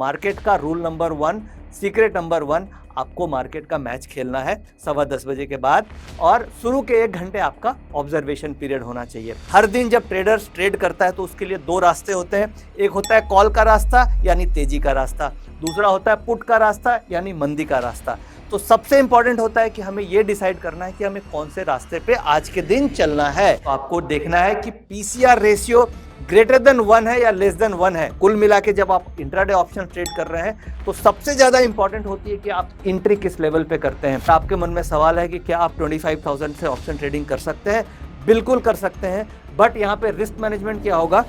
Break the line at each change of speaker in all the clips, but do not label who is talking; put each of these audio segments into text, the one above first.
Market का rule number 1, secret number 1, आपको market का मैच खेलना है 10:15 बजे के बाद और शुरू के 1 घंटे आपका ऑब्जर्वेशन पीरियड होना चाहिए। हर दिन जब ट्रेडर्स ट्रेड करता है तो उसके लिए 2 रास्ते होते हैं। एक होता है कॉल का रास्ता यानी तेजी का रास्ता, दूसरा होता है पुट का रास्ता यानी मंदी का रास्ता। तो सबसे इंपॉर्टेंट होता है कि हमें ये डिसाइड करना है कि हमें कौन से रास्ते पे आज के दिन चलना है। तो आपको देखना है कि पीसीआर रेशियो ग्रेटर देन 1 है या लेस देन 1 है। कुल मिला के जब आप इंट्राडे ऑप्शन ट्रेड कर रहे हैं तो सबसे ज्यादा इंपॉर्टेंट होती है कि आप एंट्री किस लेवल पे करते हैं। आपके मन में सवाल है कि क्या आप 25,000 से ऑप्शन ट्रेडिंग कर सकते हैं? बिल्कुल कर सकते हैं, बट यहाँ पे रिस्क मैनेजमेंट क्या होगा।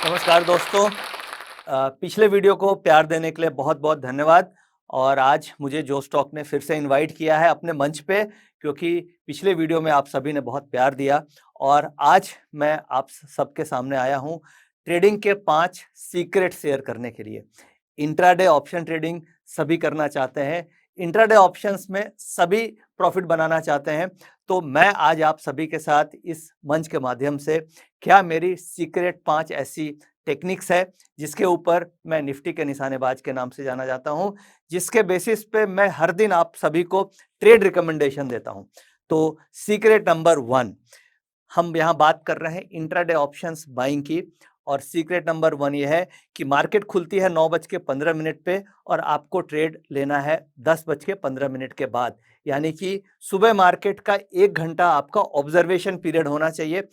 नमस्कार दोस्तों, पिछले वीडियो को प्यार देने के लिए बहुत बहुत धन्यवाद। और आज मुझे जो स्टॉक ने फिर से इनवाइट किया है अपने मंच पे, क्योंकि पिछले वीडियो में आप सभी ने बहुत प्यार दिया और आज मैं आप सबके सामने आया हूं ट्रेडिंग के 5 सीक्रेट शेयर करने के लिए। इंट्राडे ऑप्शन ट्रेडिंग सभी करना चाहते हैं, इंट्राडे ऑप्शंस में सभी प्रॉफिट बनाना चाहते हैं। तो मैं आज आप सभी के साथ इस मंच के माध्यम से क्या मेरी सीक्रेट 5 ऐसी टेक्निक्स है जिसके ऊपर मैं निफ्टी के निशानेबाज के नाम से जाना जाता हूं, जिसके बेसिस पे मैं हर दिन आप सभी को ट्रेड रिकमेंडेशन देता हूं। तो सीक्रेट नंबर 1, हम यहां बात कर रहे हैं इंट्राडे ऑप्शंस बाइंग की। और सीक्रेट नंबर 1 ये है कि मार्केट खुलती है 9:15 पे और आपको ट्रेड लेना है 10:15 के बाद, यानी कि सुबह मार्केट का 1 घंटा आपका ऑब्जर्वेशन पीरियड होना चाहिए।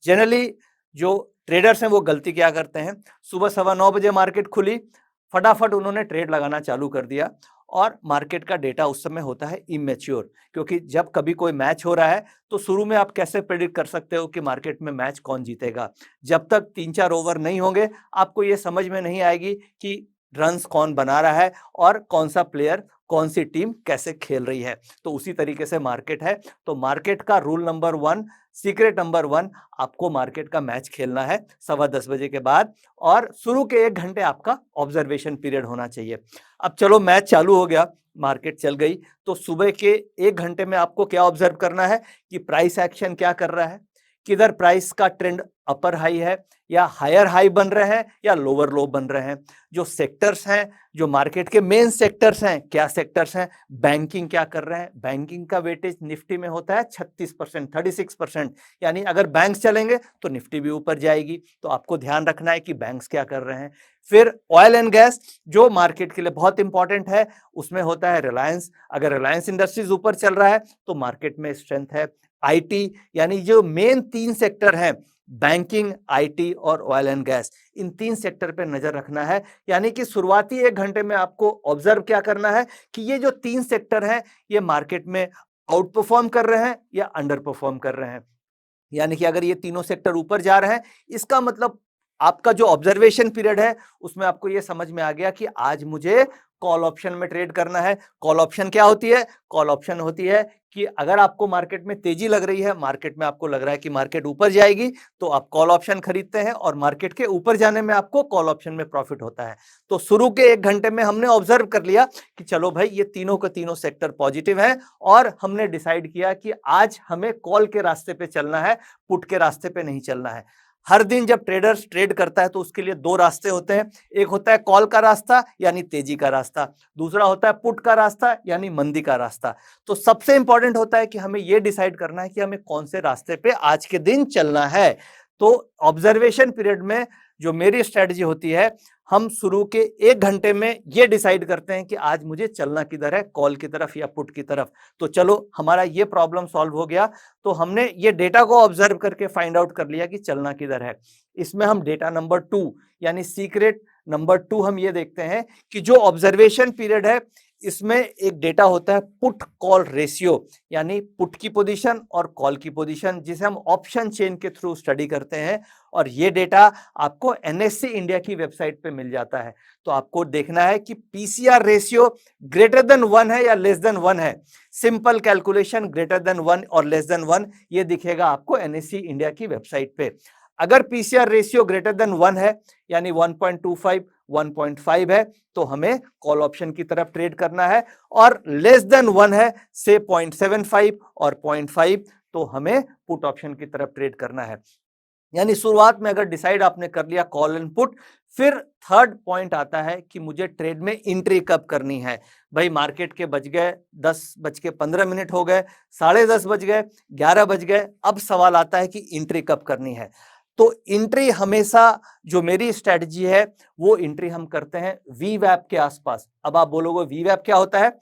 जनरली जो ट्रेडर्स हैं वो गलती क्या करते हैं, सुबह 9:15 बजे मार्केट खुली, फटाफट उन्होंने ट्रेड लगाना चालू कर दिया और मार्केट का डेटा उस समय होता है इमेच्योर। क्योंकि जब कभी कोई मैच हो रहा है तो शुरू में आप कैसे प्रेडिक्ट कर सकते हो कि मार्केट में मैच कौन जीतेगा? जब तक 3-4 ओवर नहीं होंगे आपको ये समझ में नहीं आएगी कि रन्स कौन बना रहा है और कौन सा प्लेयर, कौन सी टीम कैसे खेल रही है। तो उसी तरीके से मार्केट है। तो मार्केट का रूल नंबर 1, सीक्रेट नंबर 1, आपको मार्केट का मैच खेलना है 10:15 बजे के बाद और शुरू के 1 घंटे आपका ऑब्जर्वेशन पीरियड होना चाहिए। अब चलो मैच चालू हो गया, मार्केट चल गई, तो सुबह के 1 घंटे में आपको क्या ऑब्जर्व करना है कि प्राइस एक्शन क्या कर रहा है, किधर प्राइस का ट्रेंड अपर हाई है या हायर हाई बन रहे हैं या लोअर लो बन रहे हैं। जो सेक्टर्स हैं, जो मार्केट के मेन सेक्टर्स हैं, क्या सेक्टर्स हैं, बैंकिंग क्या कर रहे हैं। बैंकिंग का वेटेज निफ्टी में होता है 36%, 36%, यानी अगर बैंक्स चलेंगे तो निफ्टी भी ऊपर जाएगी। तो आपको ध्यान रखना है कि बैंक्स क्या कर रहे हैं। फिर ऑयल एंड गैस जो मार्केट के लिए बहुत इंपॉर्टेंट है, उसमें होता है रिलायंस। अगर रिलायंस इंडस्ट्रीज ऊपर चल रहा है तो मार्केट में स्ट्रेंथ है। आईटी, यानी जो मेन 3 सेक्टर हैं, बैंकिंग, आईटी और oil and gas, in 3 sector पे नजर रखना है। यानी कि शुरुआती 1 घंटे में आपको ऑब्जर्व क्या करना है कि ये जो 3 सेक्टर हैं ये मार्केट में आउट परफॉर्म कर रहे हैं या अंडर परफॉर्म कर रहे हैं। यानी कि अगर ये तीनों सेक्टर ऊपर जा रहे हैं, इसका मतलब आपका जो ऑब्जर्वेशन पीरियड है उसमें आपको ये समझ में आ गया कि आज मुझे कॉल ऑप्शन में ट्रेड करना है। कॉल ऑप्शन क्या होती है? कॉल ऑप्शन होती है कि अगर आपको मार्केट में तेजी लग रही है, मार्केट में आपको लग रहा है कि मार्केट ऊपर जाएगी, तो आप कॉल ऑप्शन खरीदते हैं और मार्केट के ऊपर जाने में आपको कॉल ऑप्शन में प्रॉफिट होता है। तो शुरू के 1 घंटे में हमने ऑब्जर्व कर लिया कि चलो भाई ये तीनों के तीनों सेक्टर पॉजिटिव हैं और हमने डिसाइड किया कि आज हमें कॉल के रास्ते पे चलना है, पुट के रास्ते पे नहीं चलना है। हर दिन जब ट्रेडर्स ट्रेड करता है तो उसके लिए 2 रास्ते होते हैं। एक होता है कॉल का रास्ता यानी तेजी का रास्ता, दूसरा होता है पुट का रास्ता यानी मंदी का रास्ता। तो सबसे इंपॉर्टेंट होता है कि हमें यह डिसाइड करना है कि हमें कौन से रास्ते पे आज के दिन चलना है। तो ऑब्जर्वेशन पीरियड में जो मेरी स्ट्रेटजी होती है, हम शुरू के 1 घंटे में यह डिसाइड करते हैं कि आज मुझे चलना किधर है, कॉल की तरफ या पुट की तरफ। तो चलो हमारा ये प्रॉब्लम सॉल्व हो गया। तो हमने ये डेटा को ऑब्जर्व करके फाइंड आउट कर लिया कि चलना किधर है। इसमें हम डेटा नंबर 2 यानी सीक्रेट नंबर 2 हम ये देखते हैं कि जो ऑब्जर्वेशन पीरियड है इसमें एक डेटा होता है पुट कॉल रेशियो, यानी पुट की पोजीशन और कॉल की पोजीशन, जिसे हम ऑप्शन चेन के थ्रू स्टडी करते हैं। और ये डेटा आपको एनएससी इंडिया की वेबसाइट पे मिल जाता है। तो आपको देखना है कि पीसीआर रेशियो ग्रेटर देन 1 है या लेस देन 1 है। सिंपल कैलकुलेशन, ग्रेटर देन 1 और लेस देन 1 ये दिखेगा आपको एनएससी इंडिया की वेबसाइट पे। अगर पीसीआर रेशियो ग्रेटर देन 1 है यानी 1.25, 1.5 है तो हमें कॉल ऑप्शन की तरफ ट्रेड करना है, और लेस देन 1 है से 0.75 और 0.5 तो हमें पुट ऑप्शन की तरफ ट्रेड करना है। यानी शुरुआत में अगर डिसाइड आपने कर लिया कॉल एंड पुट, फिर थर्ड पॉइंट आता है कि मुझे ट्रेड में एंट्री कब करनी है। भाई मार्केट के बज गए 10:15 हो गए, 10:30 बज गए, 11 बज गए, अब सवाल आता है कि एंट्री कब करनी है। तो एंट्री हमेशा जो मेरी स्ट्रेटजी है वो एंट्री हम करते हैं वीवैप के आसपास। अब आप बोलोगे वीवैप क्या होता है?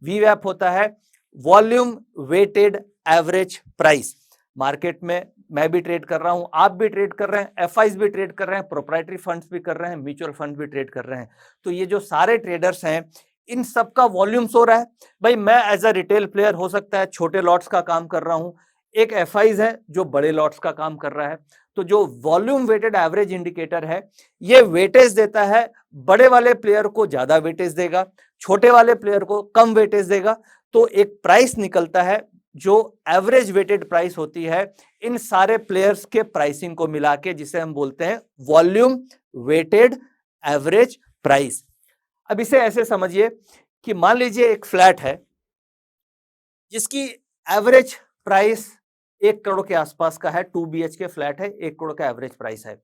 वीवैप होता है volume weighted average price. Market में मैं भी ट्रेड कर रहा हूं, आप भी ट्रेड कर रहे हैं, एफआईज भी ट्रेड कर रहे हैं, प्रोप्राइटरी फंड्स भी कर रहे हैं, म्यूचुअल फंड भी ट्रेड कर रहे हैं। तो ये जो सारे ट्रेडर्स हैं इन सबका वॉल्यूम हो रहा है। भाई मैं एज अ रिटेल प्लेयर हो सकता है छोटे लॉट्स का काम कर रहा हूं, एक एफआईज है जो बड़े लॉट्स का काम कर रहा है। तो जो वॉल्यूम वेटेड एवरेज इंडिकेटर है ये वेटेज देता है, बड़े वाले प्लेयर को ज्यादा वेटेज देगा, छोटे वाले प्लेयर को कम वेटेज देगा। तो एक प्राइस निकलता है जो एवरेज वेटेड प्राइस होती है इन सारे प्लेयर्स के प्राइसिंग को मिला के, जिसे हम बोलते हैं वॉल्यूम वेटेड एवरेज प्राइस। अब इसे ऐसे समझिए कि मान लीजिए एक फ्लैट है जिसकी एवरेज प्राइस 1 करोड़ के आसपास का है, 2 BHK फ्लैट है, 1 करोड़ का एवरेज प्राइस है।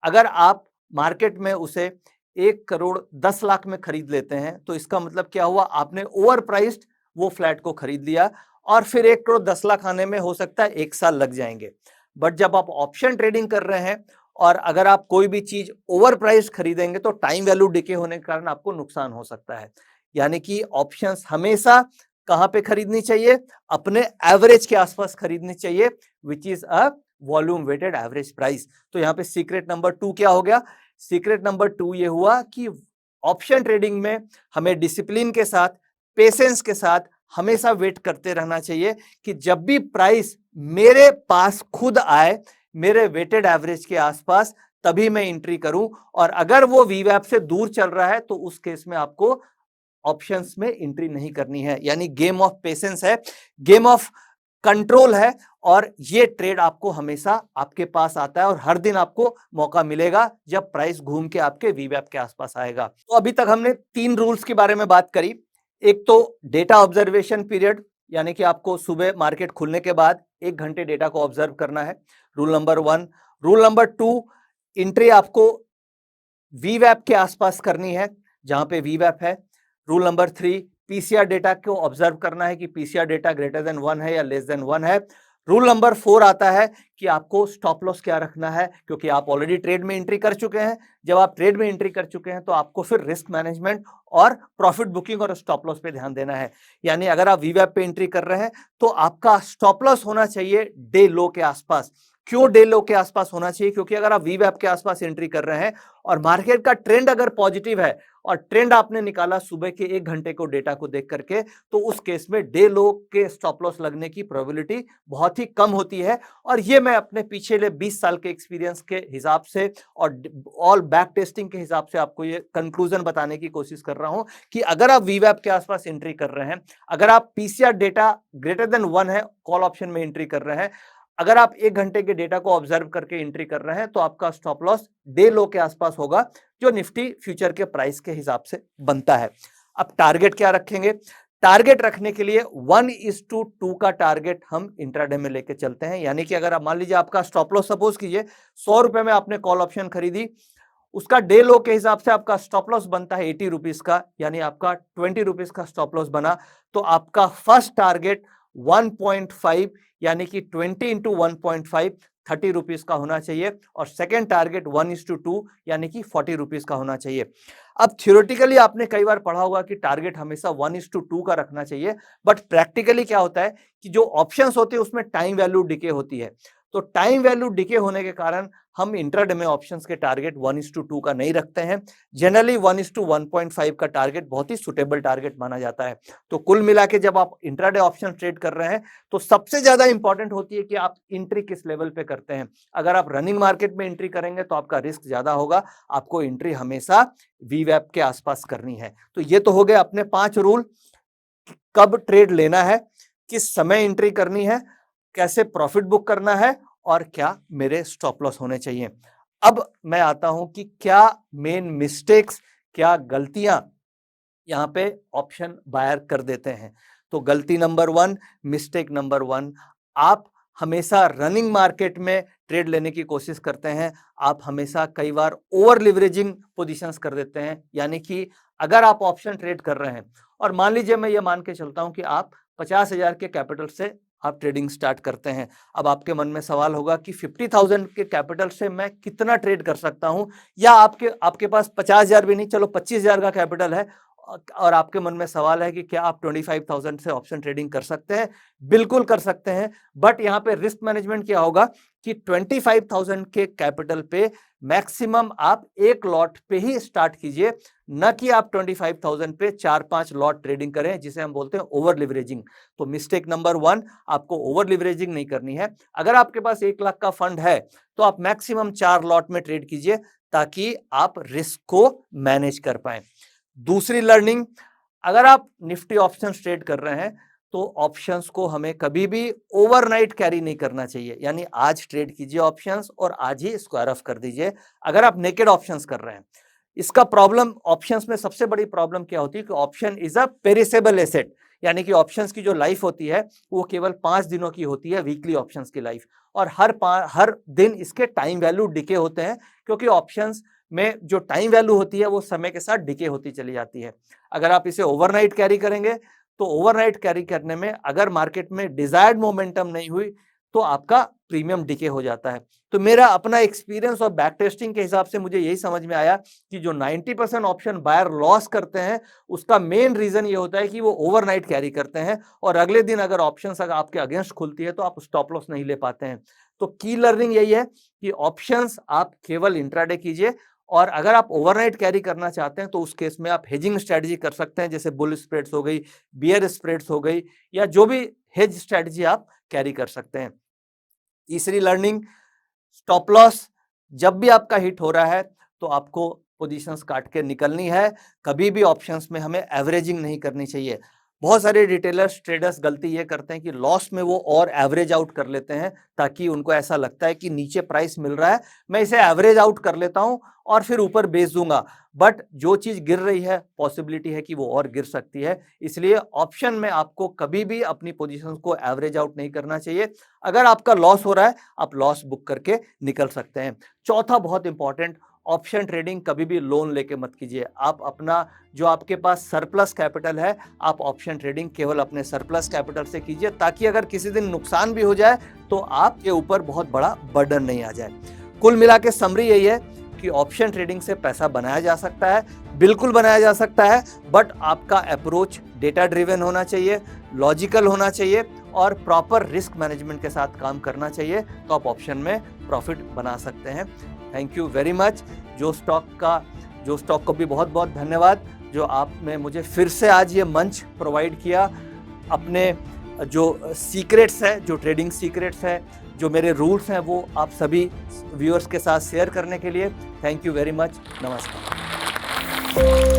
अगर आप मार्केट में उसे 1 करोड़ 10 लाख में खरीद लेते हैं तो इसका मतलब क्या हुआ? आपने ओवर प्राइस्ड वो फ्लैट को खरीद लिया, और फिर 1 करोड़ 10 लाख आने में हो सकता है 1 साल लग जाएंगे। बट जब आप ऑप्शन ट्रेडिंग कर रहे हैं और अगर आप कोई भी चीज ओवर प्राइस खरीदेंगे तो टाइम वैल्यू डिके होने के कारण आपको नुकसान हो सकता है। यानी कि ऑप्शंस हमेशा कहां पे खरीदनी चाहिए? अपने एवरेज के आसपास खरीदनी चाहिए, which is a volume weighted average price. तो यहां पे सीक्रेट नंबर 2 क्या हो गया? सीक्रेट नंबर 2 ये हुआ कि ऑप्शन ट्रेडिंग में हमें डिसिप्लिन के साथ, पेशेंस के साथ हमेशा वेट करते रहना चाहिए कि जब भी प्राइस मेरे पास खुद आए, मेरे वेटेड एवरेज के आसपास, तभी मैं एंट्री करूं। और अगर वो वीवैप से दूर चल रहा है तो उस केस में आपको ऑप्शंस में एंट्री नहीं करनी है। यानी गेम ऑफ पेशेंस है, गेम ऑफ कंट्रोल है, और ये ट्रेड आपको हमेशा आपके पास आता है और हर दिन आपको मौका मिलेगा जब प्राइस घूम के आपके वीवैप के आसपास आएगा। तो अभी तक हमने 3 रूल्स के बारे में बात करी। एक तो डेटा ऑब्जर्वेशन पीरियड, यानी कि आपको सुबह मार्केट खुलने के बाद 1 घंटे डेटा को ऑब्जर्व करना है, rule number 1। Rule number 2, entry आपको वीवैप के आसपास करनी है जहां पे वीवैप है। रूल नंबर 3, पीसीआर डेटा को ऑब्जर्व करना है कि पीसीआर डेटा ग्रेटर देन 1 है या लेस देन 1 है। रूल नंबर 4 आता है कि आपको स्टॉप लॉस क्या रखना है, क्योंकि आप ऑलरेडी ट्रेड में एंट्री कर चुके हैं। जब आप ट्रेड में एंट्री कर चुके हैं तो आपको फिर रिस्क मैनेजमेंट और प्रॉफिट बुकिंग और स्टॉप लॉस पे ध्यान देना है। यानी अगर आप वीवैप पे एंट्री कर रहे हैं तो आपका स्टॉप लॉस होना चाहिए डे लो के आसपास। क्यों डे लो के आसपास होना चाहिए? क्योंकि अगर आप वीवैप के आसपास एंट्री कर रहे हैं और मार्केट का ट्रेंड अगर पॉजिटिव है और ट्रेंड आपने निकाला सुबह के 1 घंटे को डेटा को देख करके, तो उस केस में डे लो के स्टॉप लॉस लगने की प्रोबेबिलिटी बहुत ही कम होती है। और ये मैं अपने पिछले 20 साल के एक्सपीरियंस के हिसाब से और ऑल बैक टेस्टिंग के हिसाब से आपको ये कंक्लूजन बताने की कोशिश कर रहा हूं कि अगर आप वीवैप के आसपास एंट्री कर रहे हैं, अगर आप पीसीआर डेटा ग्रेटर देन 1 है कॉल ऑप्शन में एंट्री कर रहे हैं, अगर आप 1 घंटे के डेटा को ऑब्जर्व करके एंट्री कर रहे हैं, तो आपका स्टॉप लॉस डे लो के आसपास होगा, जो निफ्टी फ्यूचर के प्राइस के हिसाब से बनता है। अब टारगेट क्या रखेंगे? टारगेट रखने के लिए 1:2 का टारगेट हम इंट्राडे में लेके चलते हैं। यानी कि अगर आप मान लीजिए आपका स्टॉप लॉस सपोज कीजिए 100 रुपए में आपने कॉल ऑप्शन खरीदी, उसका डे लो के हिसाब से आपका स्टॉप लॉस बनता है 80 रुपीज का, यानी आपका 20 रुपीज का स्टॉप लॉस बना। तो आपका फर्स्ट टारगेट 1.5 यानी कि 20 इंटू 1.5 30 रुपीज का होना चाहिए, और सेकेंड टारगेट 1:2 यानी कि 40 रुपीज का होना चाहिए। अब थियोरेटिकली आपने कई बार पढ़ा होगा कि टारगेट हमेशा 1:2 का रखना चाहिए, बट प्रैक्टिकली क्या होता है कि जो ऑप्शंस होते हैं उसमें टाइम वैल्यू डिके होती है। तो टाइम वैल्यू डिके होने के कारण हम इंट्राडे में ऑप्शंस के टारगेट 1:2 का नहीं रखते हैं। जनरली 1:1.5 का टारगेट बहुत ही सुटेबल टारगेट माना जाता है। तो कुल मिला के जब आप इंट्राडे ऑप्शन ट्रेड कर रहे हैं तो सबसे ज्यादा इंपॉर्टेंट होती है कि आप एंट्री किस लेवल पे करते हैं। अगर आप रनिंग मार्केट में एंट्री करेंगे तो आपका रिस्क ज्यादा होगा, आपको एंट्री हमेशा वीवैप के आसपास करनी है। तो ये तो हो गए अपने 5 रूल, कब ट्रेड लेना है, किस समय एंट्री करनी है, कैसे प्रॉफिट बुक करना है, और क्या मेरे स्टॉप लॉस होने चाहिए। अब मैं आता हूं कि क्या मेन मिस्टेक्स, क्या गलतियां यहाँ पे ऑप्शन बायर कर देते हैं। तो गलती नंबर 1, मिस्टेक नंबर 1, आप हमेशा रनिंग मार्केट में ट्रेड लेने की कोशिश करते हैं। आप हमेशा कई बार ओवर लिवरेजिंग पोजीशंस कर देते हैं। यानी कि अगर आप ऑप्शन ट्रेड कर रहे हैं और मान लीजिए मैं ये मान के चलता हूं कि आप 50,000 के कैपिटल से आप ट्रेडिंग स्टार्ट करते हैं। अब आपके मन में सवाल होगा कि 50,000 के कैपिटल से मैं कितना ट्रेड कर सकता हूं, या आपके पास 50,000 भी नहीं, चलो 25,000 का कैपिटल है और आपके मन में सवाल है कि क्या आप 25,000 से ऑप्शन ट्रेडिंग कर सकते हैं? बिल्कुल कर सकते हैं, बट यहां पे रिस्क मैनेजमेंट क्या होगा कि 25,000 के कैपिटल पे मैक्सिमम आप एक लॉट पे ही स्टार्ट कीजिए, न कि आप 25,000 पे 4-5 लॉट ट्रेडिंग करें, जिसे हम बोलते हैं ओवर लिवरेजिंग। तो मिस्टेक नंबर 1, आपको ओवर लिवरेजिंग नहीं करनी है। अगर आपके पास 1 लाख का फंड है तो आप मैक्सिमम 4 लॉट में ट्रेड कीजिए ताकि आप रिस्क को मैनेज कर पाए। दूसरी लर्निंग, अगर आप निफ्टी ऑप्शंस ट्रेड कर रहे हैं तो ऑप्शंस को हमें कभी भी ओवरनाइट कैरी नहीं करना चाहिए। यानी आज ट्रेड कीजिए ऑप्शंस और आज ही स्क्वायर ऑफ कर दीजिए अगर आप नेकेड ऑप्शंस कर रहे हैं। इसका प्रॉब्लम ऑप्शंस में सबसे बड़ी प्रॉब्लम क्या होती है कि option is a perishable asset, यानी कि ऑप्शंस की जो लाइफ होती है वो केवल 5 दिनों की होती है, वीकली ऑप्शंस की लाइफ, और हर दिन इसके टाइम वैल्यू डिके होते हैं, क्योंकि ऑप्शंस में जो टाइम वैल्यू होती है वो समय के साथ डिके होती चली जाती है। अगर आप इसे ओवरनाइट कैरी करेंगे तो ओवरनाइट कैरी करने में अगर मार्केट में डिजायर्ड मोमेंटम नहीं हुई तो आपका प्रीमियम डिके हो जाता है। तो मेरा अपना एक्सपीरियंस और बैक टेस्टिंग के हिसाब से मुझे यही समझ में आया कि जो 90% ऑप्शन बायर लॉस करते हैं उसका मेन रीजन ये होता है कि वो ओवरनाइट कैरी करते हैं और अगले दिन अगर ऑप्शंस अगर आपके अगेंस्ट खुलती है तो आप स्टॉप लॉस नहीं ले पाते हैं। तो की लर्निंग यही है कि ऑप्शंस आप केवल इंट्राडे कीजिए, और अगर आप ओवरनाइट कैरी करना चाहते हैं तो उस केस में आप हेजिंग स्ट्रेटजी कर सकते हैं, जैसे बुल स्प्रेड्स हो गई, बियर स्प्रेड्स हो गई, या जो भी हेज स्ट्रेटजी आप कैरी कर सकते हैं। तीसरी लर्निंग, स्टॉप लॉस जब भी आपका हिट हो रहा है तो आपको पोजीशंस काट के निकलनी है। कभी भी ऑप्शंस में हमें एवरेजिंग नहीं करनी चाहिए। बहुत सारे रिटेलर्स ट्रेडर्स गलती ये करते हैं कि लॉस में वो और एवरेज आउट कर लेते हैं, ताकि उनको ऐसा लगता है कि नीचे प्राइस मिल रहा है, मैं इसे एवरेज आउट कर लेता हूं और फिर ऊपर बेच दूंगा। बट जो चीज गिर रही है पॉसिबिलिटी है कि वो और गिर सकती है, इसलिए ऑप्शन में आपको कभी भी अपनी पोजीशंस को एवरेज आउट नहीं करना चाहिए। अगर आपका लॉस हो रहा है आप लॉस बुक करके निकल सकते हैं। चौथा बहुत इंपॉर्टेंट, ऑप्शन ट्रेडिंग कभी भी लोन लेके मत कीजिए। आप अपना जो आपके पास सरप्लस कैपिटल है, आप ऑप्शन ट्रेडिंग केवल अपने सरप्लस कैपिटल से कीजिए, ताकि अगर किसी दिन नुकसान भी हो जाए तो आपके ऊपर बहुत बड़ा बर्डन नहीं आ जाए। कुल मिला के समरी यही है कि ऑप्शन ट्रेडिंग से पैसा बनाया जा सकता है, बिल्कुल बनाया जा सकता है, बट आपका अप्रोच डेटा ड्रिवन होना चाहिए, लॉजिकल होना चाहिए और प्रॉपर रिस्क मैनेजमेंट के साथ काम करना चाहिए, तो आप ऑप्शन में प्रॉफिट बना सकते हैं। Thank you very much. जो स्टॉक को भी बहुत बहुत धन्यवाद जो आपने मुझे फिर से आज ये मंच प्रोवाइड किया, अपने जो सीक्रेट्स है, जो ट्रेडिंग सीक्रेट्स है, जो मेरे रूल्स हैं, वो आप सभी व्यूअर्स के साथ शेयर करने के लिए। Thank you very much. नमस्कार।